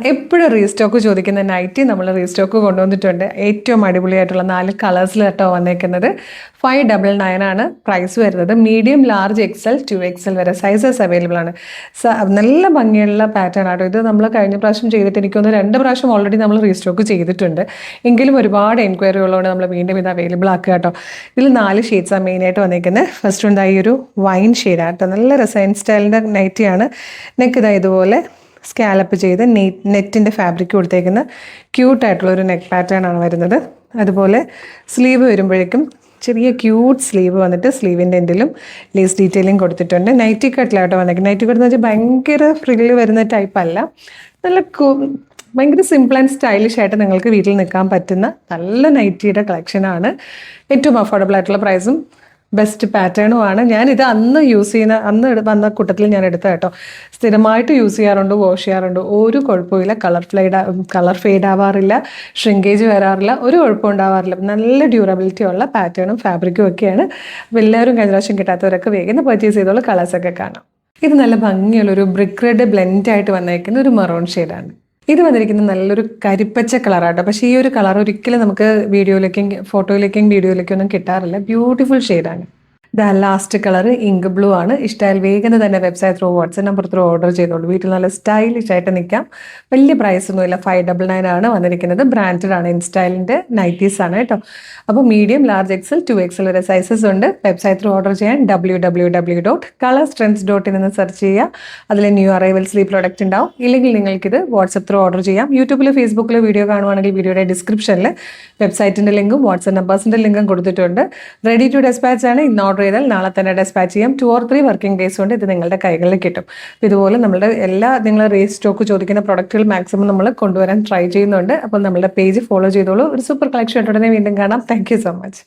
എപ്പോഴും റീസ്റ്റോക്ക് ചോദിക്കുന്ന നൈറ്റി നമ്മൾ റീസ്റ്റോക്ക് കൊണ്ടുവന്നിട്ടുണ്ട്. ഏറ്റവും അടിപൊളിയായിട്ടുള്ള 4 കളേഴ്സിൽ കേട്ടോ വന്നേക്കുന്നത്. 599 ആണ് പ്രൈസ് വരുന്നത്. മീഡിയം, ലാർജ്, എക്സൽ, 2XL വരെ സൈസസ് അവൈലബിൾ ആണ്. നല്ല ഭംഗിയുള്ള പാറ്റേൺ ആട്ടോ ഇത്. നമ്മൾ കഴിഞ്ഞ പ്രാവശ്യം ചെയ്തിട്ട് എനിക്കൊന്ന് 2 പ്രാവശ്യം ഓൾറെഡി നമ്മൾ റീസ്റ്റോക്ക് ചെയ്തിട്ടുണ്ട്. എങ്കിലും ഒരുപാട് എൻക്വയറി ഉള്ളതുകൊണ്ട് നമ്മൾ വീണ്ടും ഇത് അവൈലബിൾ ആക്കുക കേട്ടോ. ഇതിൽ 4 ഷെയ്ഡ്സാണ് മെയിനായിട്ട് വന്നേക്കുന്നത്. ഫസ്റ്റ് ഉണ്ടായി ഒരു വൈൻ ഷെയ്ഡാണ് കേട്ടോ. നല്ല രസൈൻ സ്റ്റൈലിൻ്റെ നൈറ്റിയാണ്. നെക്ക് ഇതാ ഇതുപോലെ സ്കാലപ്പ് ചെയ്ത് നെറ്റിൻ്റെ ഫാബ്രിക് കൊടുത്തേക്കുന്ന ക്യൂട്ടായിട്ടുള്ളൊരു നെക്ക് പാറ്റേൺ ആണ് വരുന്നത്. അതുപോലെ സ്ലീവ് വരുമ്പോഴേക്കും ചെറിയ ക്യൂട്ട് സ്ലീവ് വന്നിട്ട് സ്ലീവിൻ്റെ എൻഡിലും ലേസ് ഡീറ്റെയിലിംഗ് കൊടുത്തിട്ടുണ്ട്. നൈറ്റി കട്ടിലായിട്ട് വന്നേക്കുന്നത്. നൈറ്റി കട്ട് എന്ന് വെച്ചാൽ ഭയങ്കര ഫ്രില്ല് വരുന്ന ടൈപ്പ് അല്ല. നല്ല ഭയങ്കര സിമ്പിൾ ആൻഡ് സ്റ്റൈലിഷ് ആയിട്ട് നിങ്ങൾക്ക് വീട്ടിൽ നിൽക്കാൻ പറ്റുന്ന നല്ല നൈറ്റിയുടെ കളക്ഷനാണ്. ഏറ്റവും അഫോർഡബിൾ ആയിട്ടുള്ള പ്രൈസും ബെസ്റ്റ് പാറ്റേണുമാണ്. ഞാനിത് അന്ന് വന്ന കൂട്ടത്തിൽ ഞാൻ എടുത്ത കേട്ടോ. സ്ഥിരമായിട്ട് യൂസ് ചെയ്യാറുണ്ട്, വാഷ് ചെയ്യാറുണ്ട്, ഒരു കുഴപ്പമില്ല. കളർ ഫെയ്ഡ് ആവാറില്ല, ഷ്രിങ്കേജ് വരാറില്ല, ഒരു കുഴപ്പം ഉണ്ടാവാറില്ല. നല്ല ഡ്യൂറബിലിറ്റി ഉള്ള പാറ്റേണും ഫാബ്രിക്കും ഒക്കെയാണ്. അപ്പോൾ എല്ലാവരും കഴിഞ്ഞ പ്രാവശ്യം കിട്ടാത്തവരൊക്കെ വേഗം പർച്ചേസ് ചെയ്തോളൂ. കളേഴ്സൊക്കെ കാണാം. ഇത് നല്ല ഭംഗിയുള്ളൊരു ബ്രിക്ക് റെഡ് ബ്ലെൻഡായിട്ട് വന്നേക്കുന്ന ഒരു മെറൂൺ ഷെയ്ഡാണ്. ഇത് വന്നിരിക്കുന്നത് നല്ലൊരു കരിപ്പച്ച കളറാട്ടോ. പക്ഷേ ഈ ഒരു കളർ ഒരിക്കലും നമുക്ക് ഫോട്ടോയിലേക്കും വീഡിയോയിലേക്കും ഒന്നും കിട്ടാറില്ല. ബ്യൂട്ടിഫുൾ ഷെയ്ഡാണ്. ലാസ്റ്റ് കളർ ഇങ്ക് ബ്ലൂ ആണ്. ഇഷ്ടമായാൽ വേഗം തന്നെ website through WhatsApp number through order ചെയ്തോളൂ. വീട്ടിൽ നല്ല സ്റ്റൈലിഷ് ആയിട്ട് നിൽക്കാം. വലിയ പ്രൈസ് ഒന്നുമില്ല. 599 ആണ് വന്നിരിക്കുന്നത്. ബ്രാൻഡഡ് ആണ്. ഇൻസ്റ്റൈലിൻ്റെ നൈറ്റീസ് ആണ് കേട്ടോ. അപ്പോൾ മീഡിയം, ലാർജ്, എക്സൽ, 2XL വരെ സൈസസ് ഉണ്ട്. വെബ്സൈറ്റ് ത്രൂ ഓർഡർ ചെയ്യാൻ www.colorstrends.in എന്ന് സെർച്ച് ചെയ്യുക. അതിൽ ന്യൂ അറൈവൽസിൽ ഈ പ്രോഡക്റ്റ് ഉണ്ടാവും. ഇല്ലെങ്കിൽ നിങ്ങൾക്കിത് വാട്സ്ആപ്പ് ത്രൂ ഓർഡർ ചെയ്യാം. യൂട്യൂബിൽ, ഫേസ്ബുക്കിൽ വീഡിയോ കാണുവാണെങ്കിൽ വീഡിയോയുടെ ഡിസ്ക്രിപ്ഷനിൽ വെബ്സൈറ്റിൻ്റെ ലിങ്കും വാട്സ്ആപ്പ് നമ്പേഴ്സിൻ്റെ ലിങ്കും കൊടുത്തിട്ടുണ്ട്. റെഡി ടു ഡെസ്പാച്ച് ആണ്. ഇന്ന് ഓർഡർ ചെയ്താൽ നാളെ തന്നെ ഡെസ്പാച്ച് ചെയ്യാം. 2 or 3 വർക്കിംഗ് ഡേയ്സ് കൊണ്ട് ഇത് നിങ്ങളുടെ കൈകളിൽ കിട്ടും. ഇതുപോലെ നമ്മുടെ നിങ്ങൾ റീസ്റ്റോക്ക് ചോദിക്കുന്ന പ്രൊഡക്റ്റുകൾ മാക്സിമം നമ്മൾ കൊണ്ടുവരാൻ ട്രൈ ചെയ്യുന്നുണ്ട്. അപ്പോൾ നമ്മുടെ പേജ് ഫോളോ ചെയ്തോളൂ. ഒരു സൂപ്പർ കളക്ഷൻ ഉടനെ വീണ്ടും കാണാം. Thank you so much.